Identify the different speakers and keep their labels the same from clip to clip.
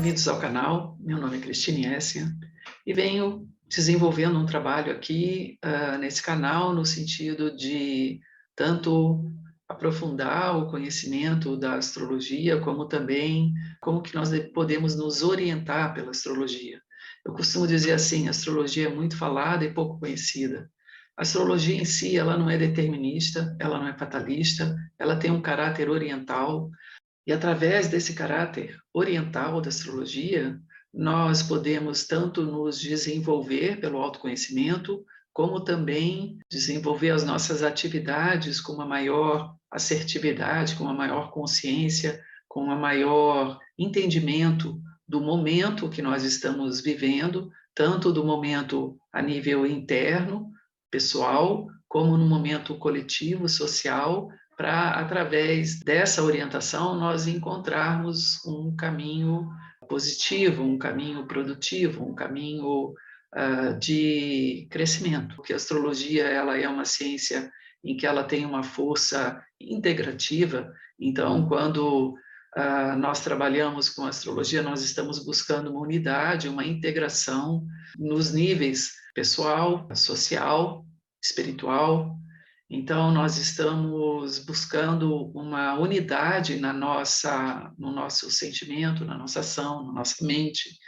Speaker 1: Bem-vindos ao canal. Meu nome é Cristine Essia e venho desenvolvendo um trabalho aqui nesse canal no sentido de tanto aprofundar o conhecimento da astrologia, como também como que nós podemos nos orientar pela astrologia. Eu costumo dizer assim, a astrologia é muito falada e pouco conhecida. A astrologia em si, ela não é determinista, ela não é fatalista, ela tem um caráter oriental. E através desse caráter oriental da astrologia, nós podemos tanto nos desenvolver pelo autoconhecimento, como também desenvolver as nossas atividades com uma maior assertividade, com uma maior consciência, com um maior entendimento do momento que nós estamos vivendo, tanto do momento a nível interno, pessoal, como no momento coletivo, social, para, através dessa orientação, nós encontrarmos um caminho positivo, um caminho produtivo, um caminho de crescimento. Porque a astrologia ela é uma ciência em que ela tem uma força integrativa, então, quando nós trabalhamos com a astrologia, nós estamos buscando uma unidade, uma integração nos níveis pessoal, social, espiritual. Então, nós estamos buscando uma unidade no nosso sentimento, na nossa ação, na nossa mente.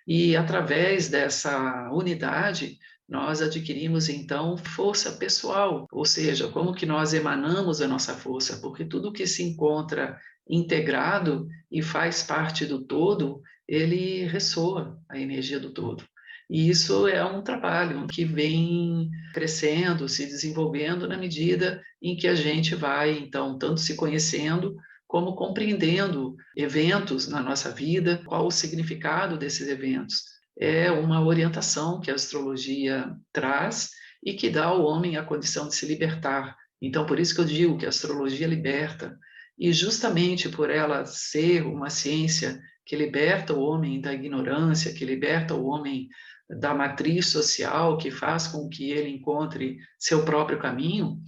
Speaker 1: E, através dessa unidade, nós adquirimos, então, força pessoal, ou seja, como que nós emanamos a nossa força, porque tudo que se encontra integrado e faz parte do todo, ele ressoa a energia do todo. E isso é um trabalho que vem crescendo, se desenvolvendo na medida em que a gente vai, então, tanto se conhecendo, como compreendendo eventos na nossa vida, qual o significado desses eventos. É uma orientação que a astrologia traz e que dá ao homem a condição de se libertar. Então, por isso que eu digo que a astrologia liberta. E justamente por ela ser uma ciência que liberta o homem da ignorância, que liberta o homem da matriz social, que faz com que ele encontre seu próprio caminho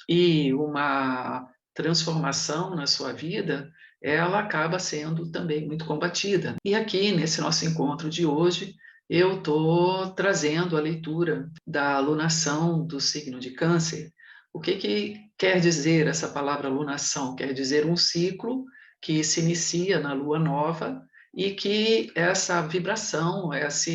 Speaker 1: e uma transformação na sua vida, ela acaba sendo também muito combatida. E aqui, nesse nosso encontro de hoje, eu estou trazendo a leitura da alunação do signo de Câncer. O que quer dizer essa palavra alunação? Quer dizer um ciclo que se inicia na lua nova e que essa vibração, essa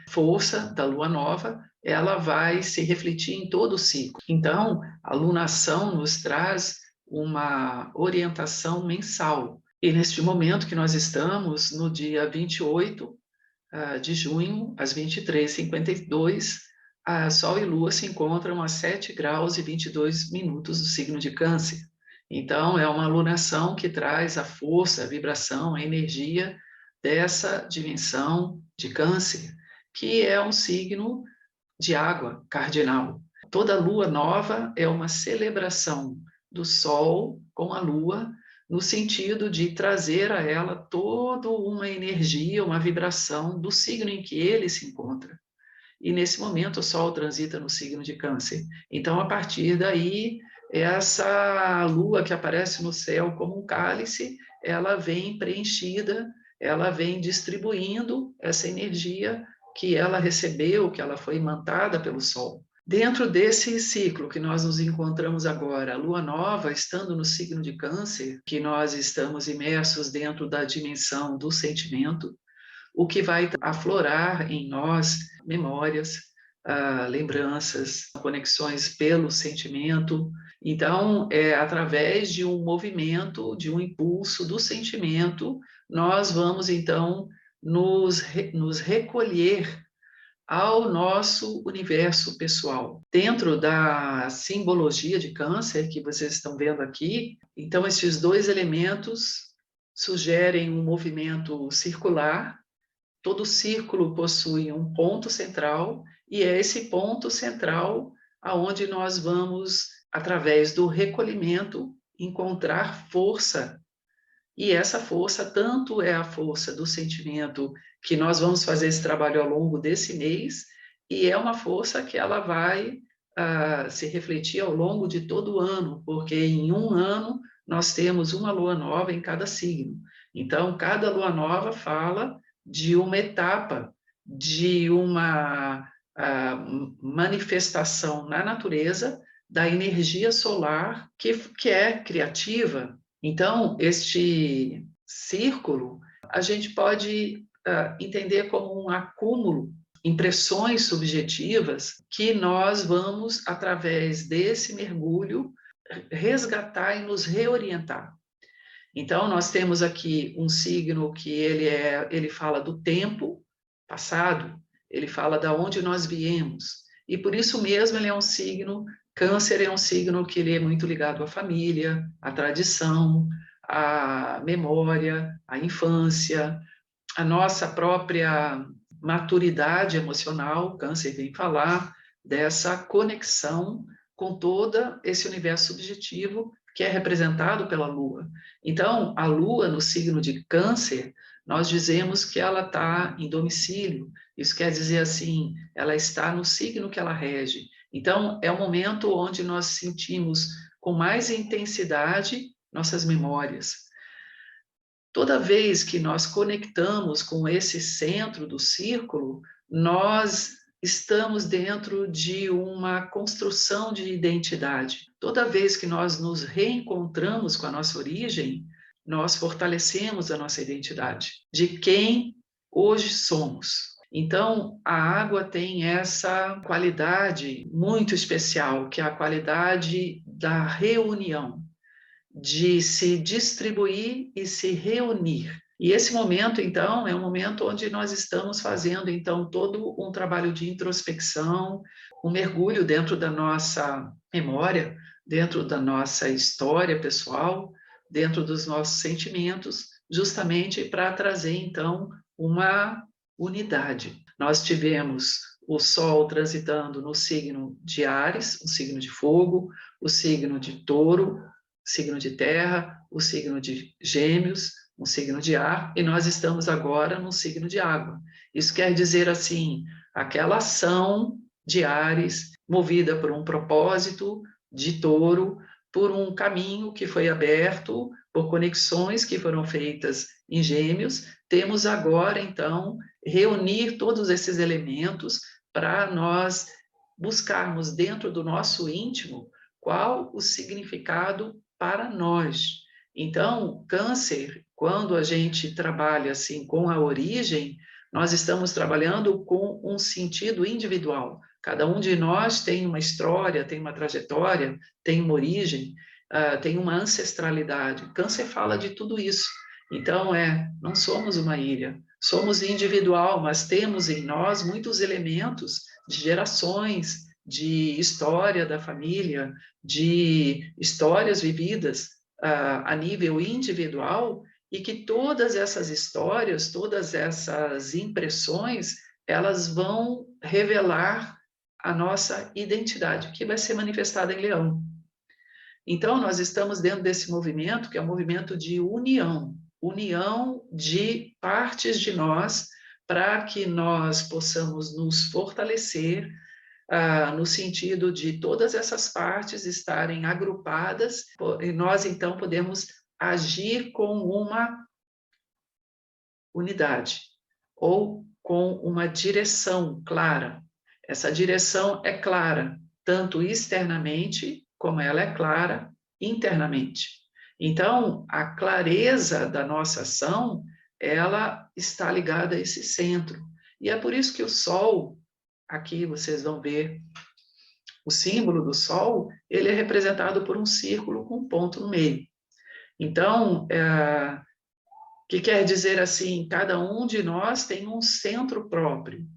Speaker 1: força da lua nova, ela vai se refletir em todo o ciclo. Então, a lunação nos traz uma orientação mensal. E neste momento que nós estamos, no dia 28 de junho, às 23h52, a Sol e Lua se encontram a 7 graus e 22 minutos do signo de Câncer. Então, é uma alunação que traz a força, a vibração, a energia dessa dimensão de Câncer, que é um signo de água cardinal. Toda lua nova é uma celebração do Sol com a Lua, no sentido de trazer a ela toda uma energia, uma vibração do signo em que ele se encontra. E nesse momento o Sol transita no signo de Câncer. Então, a partir daí, essa lua que aparece no céu como um cálice, ela vem preenchida, ela vem distribuindo essa energia que ela recebeu, que ela foi imantada pelo Sol. Dentro desse ciclo que nós nos encontramos agora, a lua nova estando no signo de Câncer, que nós estamos imersos dentro da dimensão do sentimento, o que vai aflorar em nós memórias, lembranças, conexões pelo sentimento. Então, através de um movimento, de um impulso do sentimento, nós vamos, então, nos recolher ao nosso universo pessoal. Dentro da simbologia de Câncer, que vocês estão vendo aqui, então, esses dois elementos sugerem um movimento circular. Todo círculo possui um ponto central e é esse ponto central aonde nós vamos, através do recolhimento, encontrar força. E essa força tanto é a força do sentimento que nós vamos fazer esse trabalho ao longo desse mês e é uma força que ela vai se refletir ao longo de todo o ano, porque em um ano nós temos uma lua nova em cada signo. Então, cada lua nova fala de uma etapa, de uma manifestação na natureza da energia solar que é criativa. Então, este círculo a gente pode entender como um acúmulo, impressões subjetivas que nós vamos, através desse mergulho, resgatar e nos reorientar. Então, nós temos aqui um signo que ele fala do tempo passado, ele fala da onde nós viemos, e por isso mesmo ele é um signo, Câncer é um signo que ele é muito ligado à família, à tradição, à memória, à infância, à nossa própria maturidade emocional. Câncer vem falar dessa conexão com todo esse universo subjetivo que é representado pela Lua. Então, a Lua, no signo de Câncer, nós dizemos que ela está em domicílio. Isso quer dizer assim, ela está no signo que ela rege. Então, é o momento onde nós sentimos com mais intensidade nossas memórias. Toda vez que nós conectamos com esse centro do círculo, nós estamos dentro de uma construção de identidade. Toda vez que nós nos reencontramos com a nossa origem, nós fortalecemos a nossa identidade, de quem hoje somos. Então, a água tem essa qualidade muito especial, que é a qualidade da reunião, de se distribuir e se reunir. E esse momento, então, é um momento onde nós estamos fazendo, então, todo um trabalho de introspecção, um mergulho dentro da nossa memória, dentro da nossa história pessoal, dentro dos nossos sentimentos, justamente para trazer, então, uma unidade. Nós tivemos o Sol transitando no signo de Áries, um signo de fogo, o signo de Touro, signo de terra, o signo de Gêmeos, um signo de ar, e nós estamos agora no signo de água. Isso quer dizer assim, aquela ação de Áries, movida por um propósito de Touro, por um caminho que foi aberto, por conexões que foram feitas em Gêmeos, temos agora, então, reunir todos esses elementos para nós buscarmos dentro do nosso íntimo qual o significado para nós. Então, Câncer, quando a gente trabalha assim com a origem, nós estamos trabalhando com um sentido individual. Cada um de nós tem uma história, tem uma trajetória, tem uma origem, tem uma ancestralidade. Câncer fala de tudo isso. Então, não somos uma ilha, somos individual, mas temos em nós muitos elementos de gerações, de história da família, de histórias vividas a nível individual, e que todas essas histórias, todas essas impressões, elas vão revelar a nossa identidade, que vai ser manifestada em Leão. Então, nós estamos dentro desse movimento, que é um movimento de união, união de partes de nós, para que nós possamos nos fortalecer, no sentido de todas essas partes estarem agrupadas, e nós, então, podemos agir com uma unidade, ou com uma direção clara. Essa direção é clara, tanto externamente, como ela é clara internamente. Então, a clareza da nossa ação, ela está ligada a esse centro. E é por isso que o Sol, aqui vocês vão ver o símbolo do Sol, ele é representado por um círculo com um ponto no meio. Então, que quer dizer assim, cada um de nós tem um centro próprio.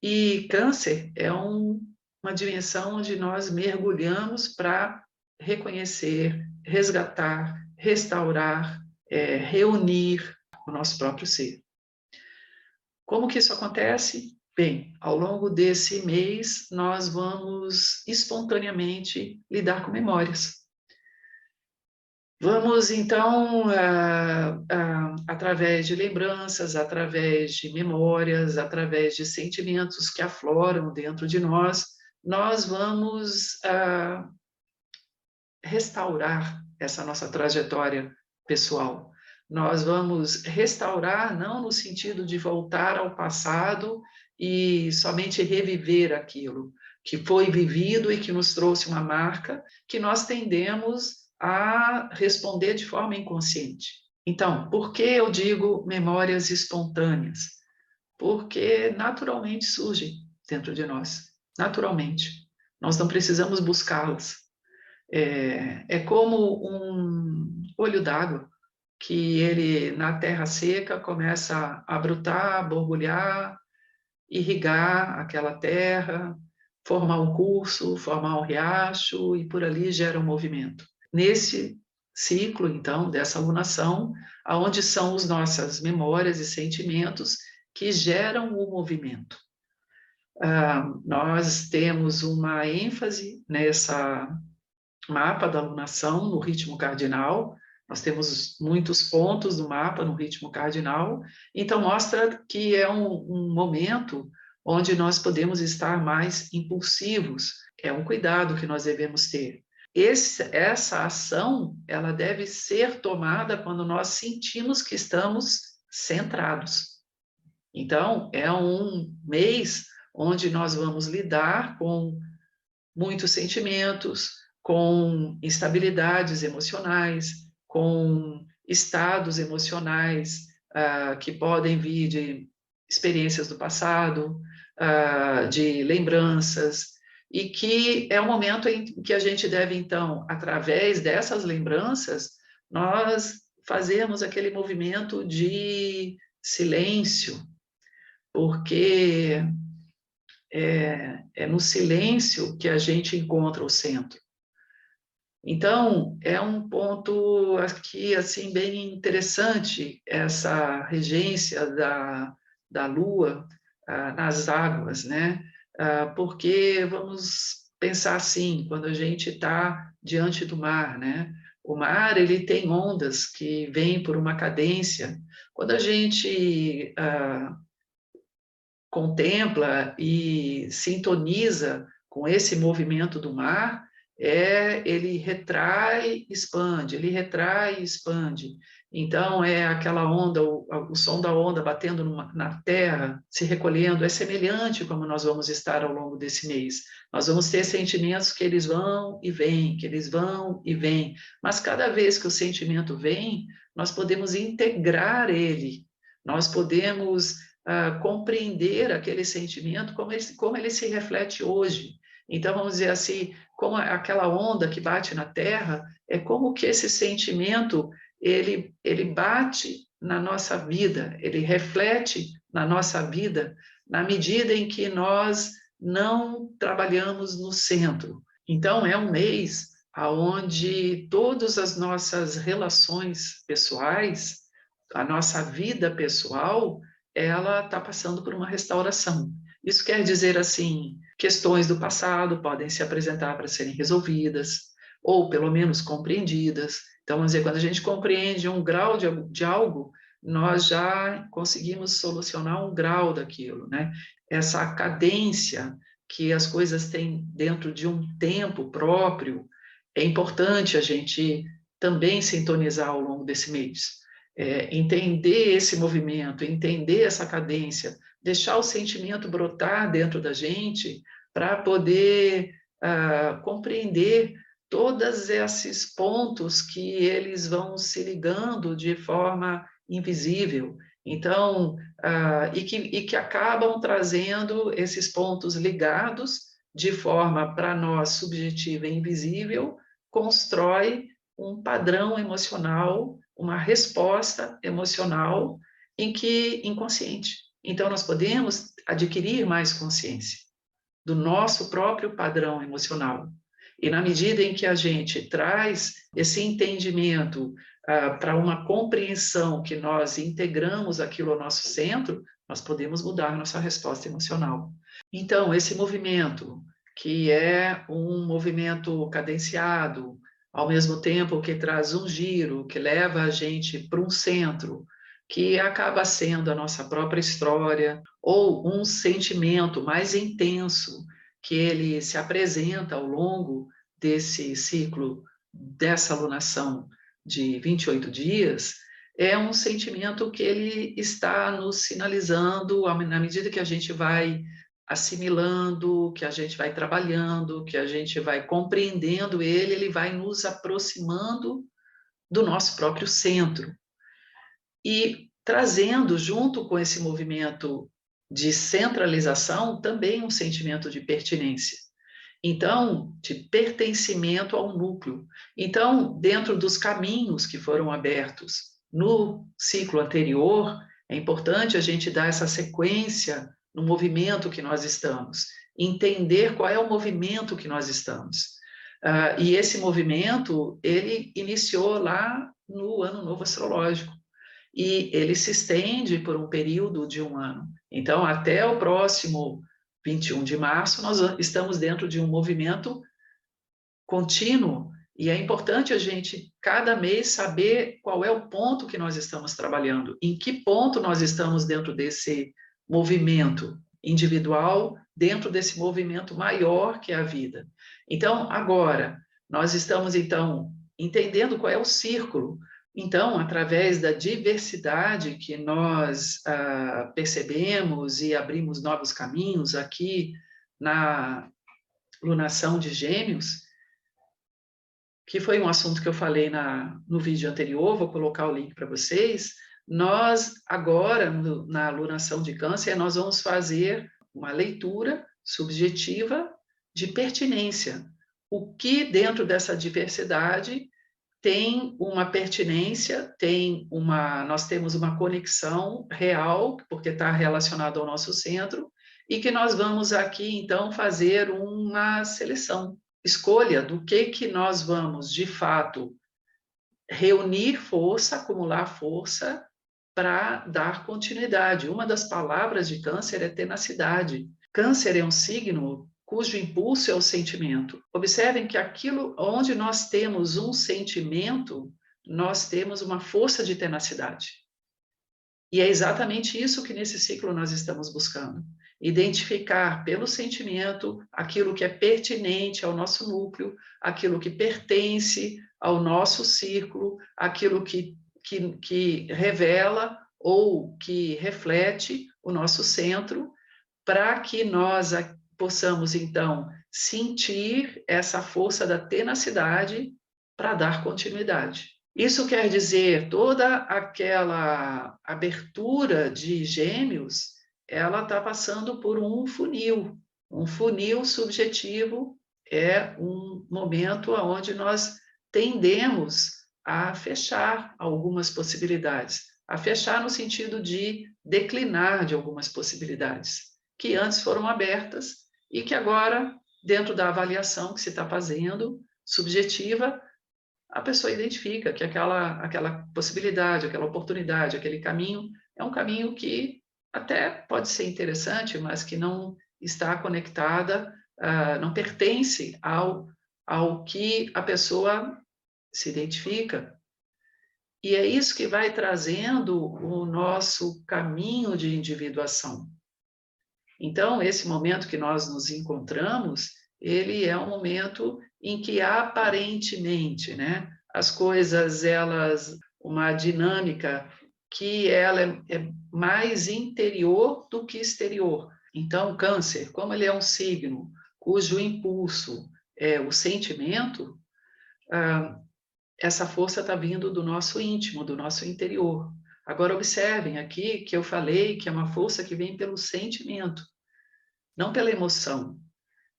Speaker 1: E Câncer é uma dimensão onde nós mergulhamos para reconhecer, resgatar, restaurar, reunir o nosso próprio ser. Como que isso acontece? Bem, ao longo desse mês, nós vamos espontaneamente lidar com memórias. Vamos, então, através de lembranças, através de memórias, através de sentimentos que afloram dentro de nós, nós vamos restaurar essa nossa trajetória pessoal. nós vamos restaurar, não no sentido de voltar ao passado e somente reviver aquilo que foi vivido e que nos trouxe uma marca, que nós tendemos a responder de forma inconsciente. Então, por que eu digo memórias espontâneas? Porque naturalmente surgem dentro de nós, naturalmente. Nós não precisamos buscá-las. É como um olho d'água que ele, na terra seca, começa a brotar, borbulhar, irrigar aquela terra, formar um curso, formar um riacho, e por ali gera um movimento. Nesse ciclo, então, dessa alunação, aonde são as nossas memórias e sentimentos que geram o movimento. Nós temos uma ênfase nessa mapa da alunação, no ritmo cardinal. Nós temos muitos pontos no mapa, no ritmo cardinal, então mostra que é um momento onde nós podemos estar mais impulsivos. É um cuidado que nós devemos ter. Essa ação, ela deve ser tomada quando nós sentimos que estamos centrados. Então, é um mês onde nós vamos lidar com muitos sentimentos, com instabilidades emocionais, com estados emocionais que podem vir de experiências do passado, de lembranças, e que é o momento em que a gente deve, então, através dessas lembranças, nós fazermos aquele movimento de silêncio, porque é no silêncio que a gente encontra o centro. Então, é um ponto aqui, assim, bem interessante, essa regência da Lua nas águas, né? Porque vamos pensar assim, quando a gente está diante do mar, né? O mar, ele tem ondas que vêm por uma cadência. Quando a gente contempla e sintoniza com esse movimento do mar, ele retrai, expande, ele retrai e expande. Então, é aquela onda, o som da onda batendo na terra, se recolhendo, é semelhante como nós vamos estar ao longo desse mês. Nós vamos ter sentimentos que eles vão e vêm, que eles vão e vêm, mas cada vez que o sentimento vem, nós podemos integrar ele, nós podemos compreender aquele sentimento, como ele se reflete hoje. Então, vamos dizer assim, como aquela onda que bate na terra, é como que esse sentimento, ele bate na nossa vida, ele reflete na nossa vida, na medida em que nós não trabalhamos no centro. Então, é um mês onde todas as nossas relações pessoais, a nossa vida pessoal, ela está passando por uma restauração. Isso quer dizer, assim, questões do passado podem se apresentar para serem resolvidas, ou pelo menos compreendidas. Então, vamos dizer, quando a gente compreende um grau de algo, nós já conseguimos solucionar um grau daquilo, né? Essa cadência que as coisas têm dentro de um tempo próprio, é importante a gente também sintonizar ao longo desse mês. Entender esse movimento, entender essa cadência, deixar o sentimento brotar dentro da gente para poder compreender todos esses pontos que eles vão se ligando de forma invisível. Então, e que acabam trazendo esses pontos ligados de forma, para nós, subjetiva e invisível, constrói um padrão emocional, uma resposta emocional inconsciente. Então, nós podemos adquirir mais consciência do nosso próprio padrão emocional. E na medida em que a gente traz esse entendimento para uma compreensão que nós integramos aquilo ao nosso centro, nós podemos mudar nossa resposta emocional. Então, esse movimento, que é um movimento cadenciado, ao mesmo tempo que traz um giro, que leva a gente para um centro, que acaba sendo a nossa própria história, ou um sentimento mais intenso, que ele se apresenta ao longo desse ciclo, dessa alunação de 28 dias, é um sentimento que ele está nos sinalizando, na medida que a gente vai assimilando, que a gente vai trabalhando, que a gente vai compreendendo ele, ele vai nos aproximando do nosso próprio centro. E trazendo, junto com esse movimento de centralização, também um sentimento de pertinência. Então, de pertencimento ao núcleo. Então, dentro dos caminhos que foram abertos no ciclo anterior, é importante a gente dar essa sequência no movimento que nós estamos, entender qual é o movimento que nós estamos. E esse movimento, ele iniciou lá no Ano Novo Astrológico, e ele se estende por um período de um ano. Então, até o próximo 21 de março, nós estamos dentro de um movimento contínuo, e é importante a gente, cada mês, saber qual é o ponto que nós estamos trabalhando, em que ponto nós estamos dentro desse movimento individual, dentro desse movimento maior que é a vida. Então, agora, nós estamos, então, entendendo qual é o círculo. Então, através da diversidade que nós percebemos e abrimos novos caminhos aqui na lunação de Gêmeos, que foi um assunto que eu falei no vídeo anterior, vou colocar o link para vocês, nós agora, na alunação de Câncer, nós vamos fazer uma leitura subjetiva de pertinência. O que dentro dessa diversidade tem uma pertinência, nós temos uma conexão real, porque está relacionado ao nosso centro, e que nós vamos aqui, então, fazer uma seleção, escolha do que nós vamos, de fato, reunir força, acumular força, para dar continuidade. Uma das palavras de Câncer é tenacidade. Câncer é um signo cujo impulso é o sentimento. Observem que aquilo onde nós temos um sentimento, nós temos uma força de tenacidade. E é exatamente isso que nesse ciclo nós estamos buscando. Identificar pelo sentimento aquilo que é pertinente ao nosso núcleo, aquilo que pertence ao nosso círculo, aquilo que revela ou que reflete o nosso centro, para que nós possamos, então, sentir essa força da tenacidade para dar continuidade. Isso quer dizer, toda aquela abertura de Gêmeos, ela está passando por um funil subjetivo, é um momento onde nós tendemos a fechar algumas possibilidades, a fechar no sentido de declinar de algumas possibilidades, que antes foram abertas e que agora, dentro da avaliação que se está fazendo, subjetiva, a pessoa identifica que aquela possibilidade, aquela oportunidade, aquele caminho, é um caminho que até pode ser interessante, mas que não está conectada, não pertence ao que a pessoa se identifica. E é isso que vai trazendo o nosso caminho de individuação. Então, esse momento que nós nos encontramos, ele é um momento em que aparentemente, né, as coisas, uma dinâmica que ela é mais interior do que exterior. Então, Câncer, como ele é um signo cujo impulso é o sentimento, essa força está vindo do nosso íntimo, do nosso interior. Agora, observem aqui que eu falei que é uma força que vem pelo sentimento, não pela emoção.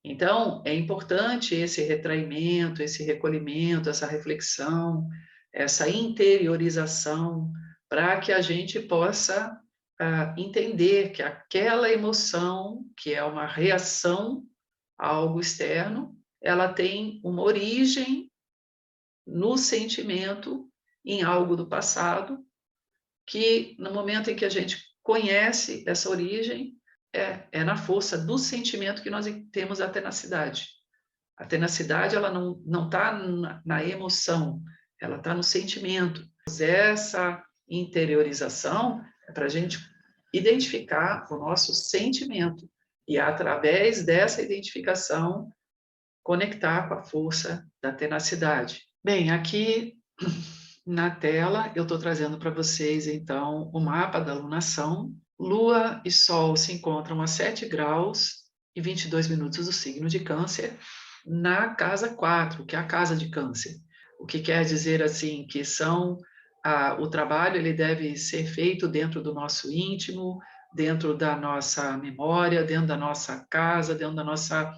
Speaker 1: Então, é importante esse retraimento, esse recolhimento, essa reflexão, essa interiorização, para que a gente possa entender que aquela emoção, que é uma reação a algo externo, ela tem uma origem no sentimento, em algo do passado, que no momento em que a gente conhece essa origem, é na força do sentimento que nós temos a tenacidade. A tenacidade, ela não está na emoção, ela está no sentimento. Essa interiorização é para a gente identificar o nosso sentimento e, através dessa identificação, conectar com a força da tenacidade. Bem, aqui Na tela, eu estou trazendo para vocês, então, o mapa da lunação. Lua e Sol se encontram a 7 graus e 22 minutos do signo de Câncer, na casa 4, que é a casa de Câncer. O que quer dizer, assim, que o trabalho ele deve ser feito dentro do nosso íntimo, dentro da nossa memória, dentro da nossa casa, dentro da nossa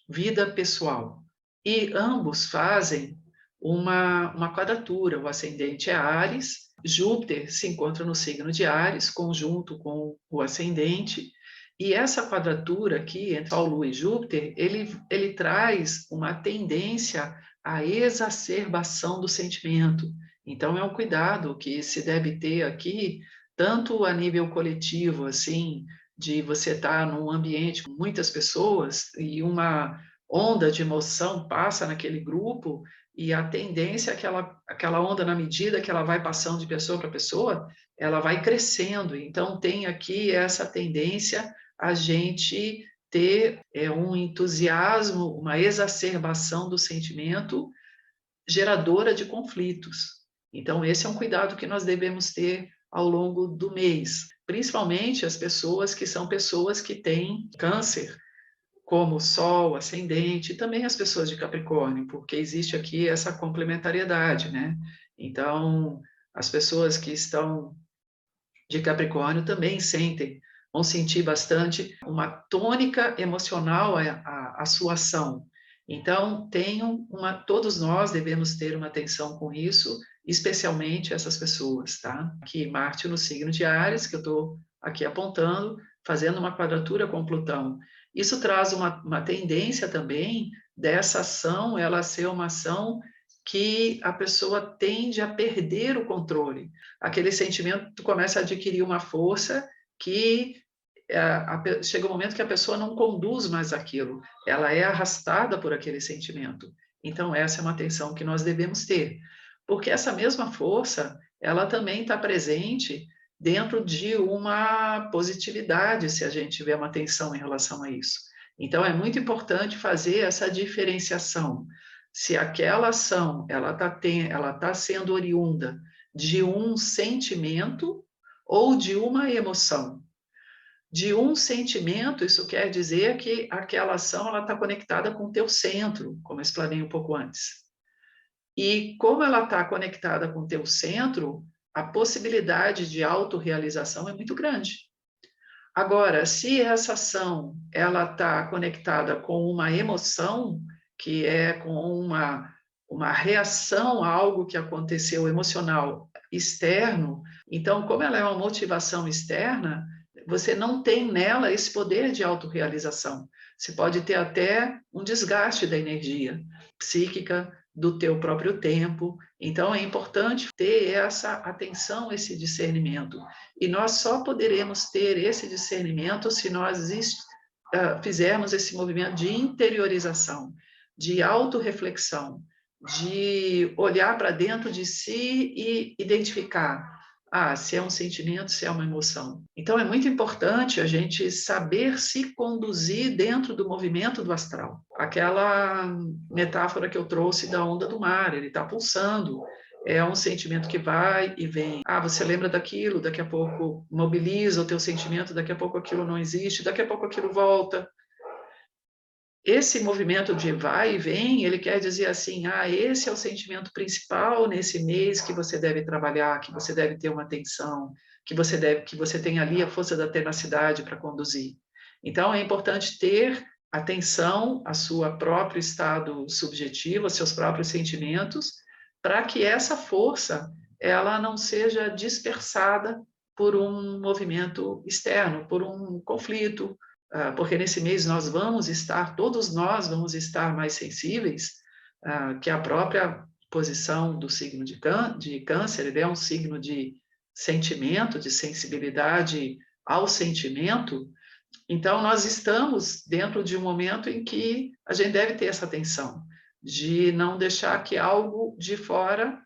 Speaker 1: vida pessoal. E ambos fazem uma quadratura. O ascendente é Áries, Júpiter se encontra no signo de Áries, conjunto com o ascendente, e essa quadratura aqui, entre Sol, Lua e Júpiter, ele traz uma tendência à exacerbação do sentimento. Então, é um cuidado que se deve ter aqui, tanto a nível coletivo, assim, de você estar num ambiente com muitas pessoas e uma onda de emoção passa naquele grupo, e a tendência é que aquela onda, na medida que ela vai passando de pessoa para pessoa, ela vai crescendo. Então, tem aqui essa tendência a gente ter um entusiasmo, uma exacerbação do sentimento geradora de conflitos. Então, esse é um cuidado que nós devemos ter ao longo do mês, principalmente as pessoas que são pessoas que têm câncer, como Sol, ascendente, e também as pessoas de Capricórnio, porque existe aqui essa complementariedade, né? Então, as pessoas que estão de Capricórnio também vão sentir bastante uma tônica emocional à sua ação. Então, todos nós devemos ter uma atenção com isso, especialmente essas pessoas, tá? Aqui, Marte no signo de Áries, que eu estou aqui apontando, fazendo uma quadratura com Plutão. Isso traz uma tendência também dessa ação, ela ser uma ação que a pessoa tende a perder o controle. Aquele sentimento começa a adquirir uma força que chega um momento que a pessoa não conduz mais aquilo, ela é arrastada por aquele sentimento. Então, essa é uma atenção que nós devemos ter, porque essa mesma força, ela também está presente dentro de uma positividade, se a gente tiver uma atenção em relação a isso. Então, é muito importante fazer essa diferenciação. Se aquela ação ela tá sendo oriunda de um sentimento ou de uma emoção. De um sentimento, isso quer dizer que aquela ação ela está conectada com o teu centro, como eu explanei um pouco antes. E como ela está conectada com o teu centro, a possibilidade de autorrealização é muito grande. Agora, se essa ação ela está conectada com uma emoção, que é com uma reação a algo que aconteceu emocional externo, então, como ela é uma motivação externa, você não tem nela esse poder de autorrealização. Você pode ter até um desgaste da energia psíquica, do teu próprio tempo. Então, é importante ter essa atenção, esse discernimento. E nós só poderemos ter esse discernimento se nós fizermos esse movimento de interiorização, de autorreflexão, de olhar para dentro de si e identificar se é um sentimento, se é uma emoção. Então, é muito importante a gente saber se conduzir dentro do movimento do astral. Aquela metáfora que eu trouxe da onda do mar, ele está pulsando, é um sentimento que vai e vem. Você lembra daquilo, daqui a pouco mobiliza o teu sentimento, daqui a pouco aquilo não existe, daqui a pouco aquilo volta. Esse movimento de vai e vem, ele quer dizer assim, esse é o sentimento principal nesse mês que você deve trabalhar, que você deve ter uma atenção, que você tem ali a força da tenacidade para conduzir. Então, é importante ter atenção ao seu próprio estado subjetivo, aos seus próprios sentimentos, para que essa força ela não seja dispersada por um movimento externo, por um conflito, porque nesse mês todos nós vamos estar mais sensíveis, que a própria posição do signo de câncer, ele é um signo de sentimento, de sensibilidade ao sentimento. Então, nós estamos dentro de um momento em que a gente deve ter essa atenção, de não deixar que algo de fora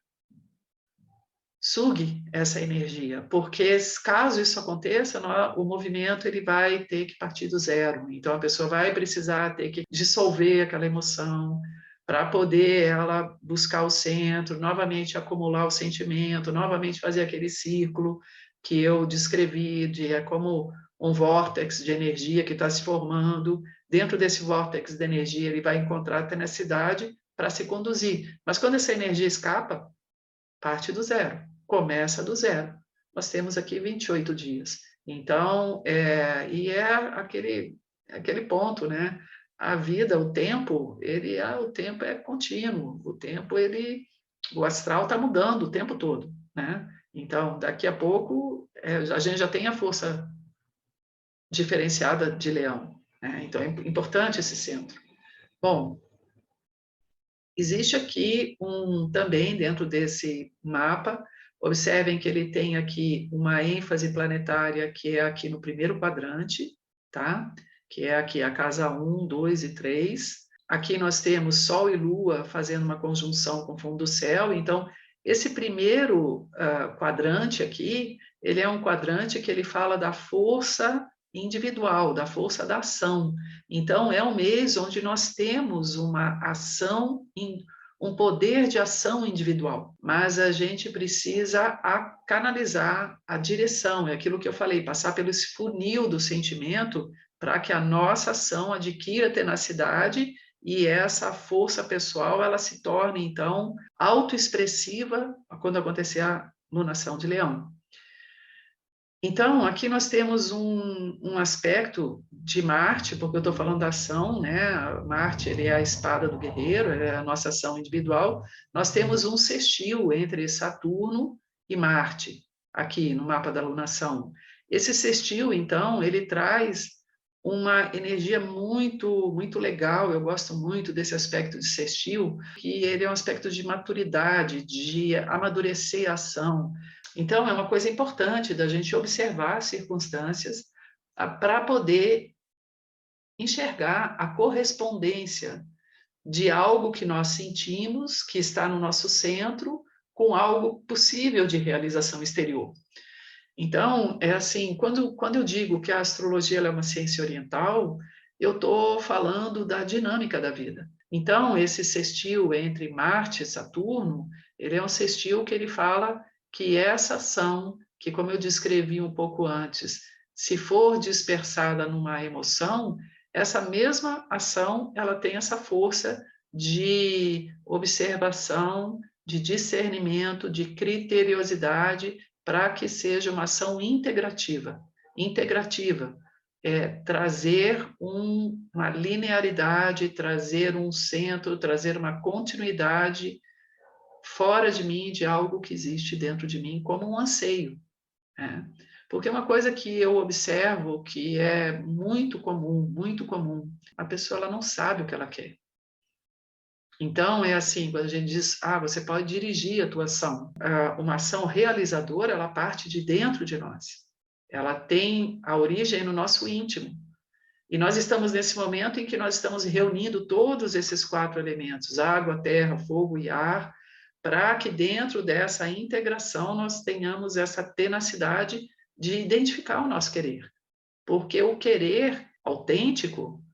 Speaker 1: sugue essa energia, porque caso isso aconteça, o movimento ele vai ter que partir do zero. Então a pessoa vai precisar ter que dissolver aquela emoção, para poder ela buscar o centro, novamente acumular o sentimento, novamente fazer aquele círculo que eu descrevi, é como um vórtex de energia que está se formando. Dentro desse vórtex de energia, ele vai encontrar a tenacidade para se conduzir. Mas quando essa energia escapa, parte do zero, começa do zero. Nós temos aqui 28 dias. Então, aquele ponto, né? A vida, o tempo, o tempo é contínuo, o astral está mudando o tempo todo, né? Então, daqui a pouco, a gente já tem a força diferenciada de Leão, né? Então, é importante esse centro. Bom, existe aqui também dentro desse mapa, observem que ele tem aqui uma ênfase planetária que é aqui no primeiro quadrante, tá? Que é aqui a casa 1, 2 e 3. Aqui nós temos Sol e Lua fazendo uma conjunção com o fundo do céu, então esse primeiro quadrante aqui, ele é um quadrante que ele fala da força individual, da força da ação. Então, é um mês onde nós temos uma ação, um poder de ação individual, mas a gente precisa canalizar a direção, é aquilo que eu falei, passar pelo esse funil do sentimento para que a nossa ação adquira tenacidade e essa força pessoal ela se torne, então, autoexpressiva quando acontecer a lunação de Leão. Então, aqui nós temos um aspecto de Marte, porque eu estou falando da ação, né? Marte, ele é a espada do guerreiro, é a nossa ação individual. Nós temos um sextil entre Saturno e Marte, aqui no mapa da lunação. Esse sextil, então, ele traz uma energia muito, muito legal. Eu gosto muito desse aspecto de sextil, que ele é um aspecto de maturidade, de amadurecer a ação. Então, é uma coisa importante da gente observar as circunstâncias para poder enxergar a correspondência de algo que nós sentimos, que está no nosso centro, com algo possível de realização exterior. Então, é assim, quando eu digo que a astrologia é uma ciência oriental, eu estou falando da dinâmica da vida. Então, esse sextil entre Marte e Saturno, ele é um sextil que ele fala que essa ação, que como eu descrevi um pouco antes, se for dispersada numa emoção, essa mesma ação, ela tem essa força de observação, de discernimento, de criteriosidade, para que seja uma ação integrativa. Integrativa é trazer uma linearidade, trazer um centro, trazer uma continuidade fora de mim, de algo que existe dentro de mim, como um anseio. Né? Porque uma coisa que eu observo que é muito comum, a pessoa ela não sabe o que ela quer. Então, é assim, quando a gente diz, você pode dirigir a tua ação. Uma ação realizadora, ela parte de dentro de nós. Ela tem a origem no nosso íntimo. E nós estamos nesse momento em que nós estamos reunindo todos esses 4 elementos, água, terra, fogo e ar, para que dentro dessa integração nós tenhamos essa tenacidade de identificar o nosso querer. Porque o querer autêntico,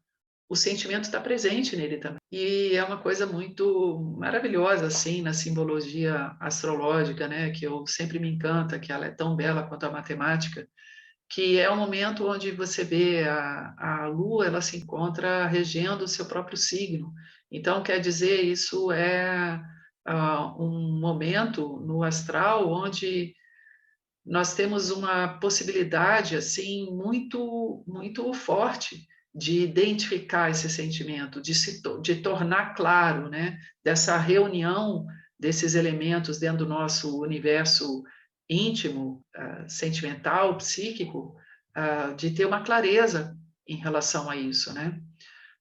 Speaker 1: o sentimento está presente nele também. E é uma coisa muito maravilhosa, assim, na simbologia astrológica, né, que eu sempre me encanta, que ela é tão bela quanto a matemática, que é o momento onde você vê a Lua, ela se encontra regendo o seu próprio signo. Então, quer dizer, isso é um momento no astral onde nós temos uma possibilidade assim muito muito forte de identificar esse sentimento, de tornar claro, né, dessa reunião desses elementos dentro do nosso universo íntimo, sentimental, psíquico, de ter uma clareza em relação a isso, né?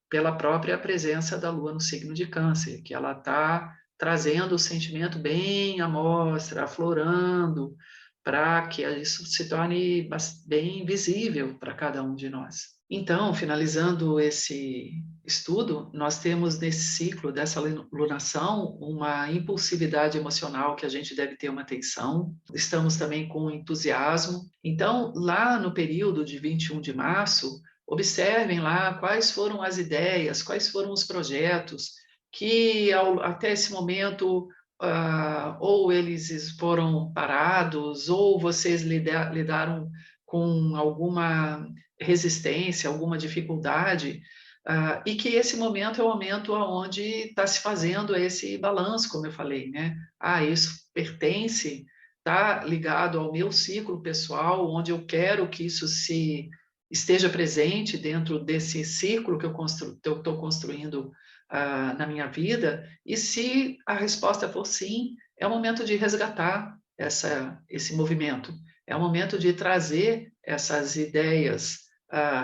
Speaker 1: Pela própria presença da Lua no signo de Câncer, que ela está trazendo o sentimento bem à mostra, aflorando, para que isso se torne bem visível para cada um de nós. Então, finalizando esse estudo, nós temos nesse ciclo dessa lunação uma impulsividade emocional que a gente deve ter uma atenção. Estamos também com entusiasmo. Então, lá no período de 21 de março, observem lá quais foram as ideias, quais foram os projetos que até esse momento, ou eles foram parados, ou vocês lidaram com alguma resistência, alguma dificuldade, e que esse momento é o momento onde está se fazendo esse balanço, como eu falei, né? Isso pertence, está ligado ao meu ciclo pessoal, onde eu quero que isso se esteja presente dentro desse ciclo que eu estou construindo na minha vida, e se a resposta for sim, é o momento de resgatar esse movimento, é o momento de trazer essas ideias,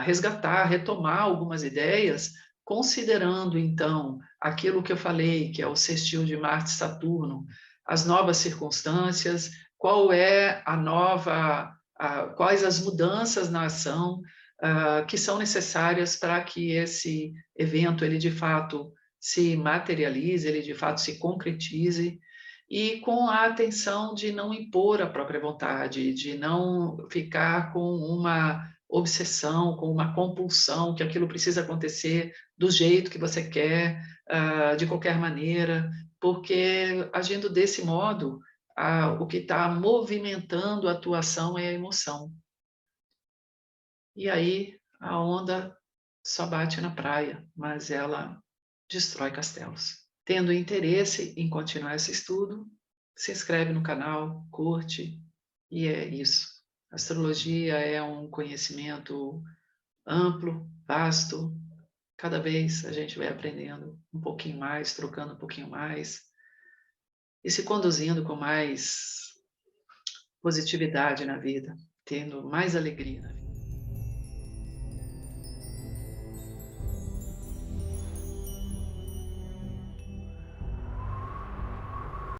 Speaker 1: resgatar, retomar algumas ideias, considerando, então, aquilo que eu falei, que é o sextil de Marte e Saturno, as novas circunstâncias, qual é a nova, quais as mudanças na ação que são necessárias para que esse evento, ele de fato se materialize, ele de fato se concretize, e com a atenção de não impor a própria vontade, de não ficar com uma obsessão, com uma compulsão, que aquilo precisa acontecer do jeito que você quer, de qualquer maneira, porque agindo desse modo, o que está movimentando a tua ação é a emoção. E aí a onda só bate na praia, mas ela destrói castelos. Tendo interesse em continuar esse estudo, se inscreve no canal, curte, e é isso. Astrologia é um conhecimento amplo, vasto, cada vez a gente vai aprendendo um pouquinho mais, trocando um pouquinho mais, e se conduzindo com mais positividade na vida, tendo mais alegria na vida.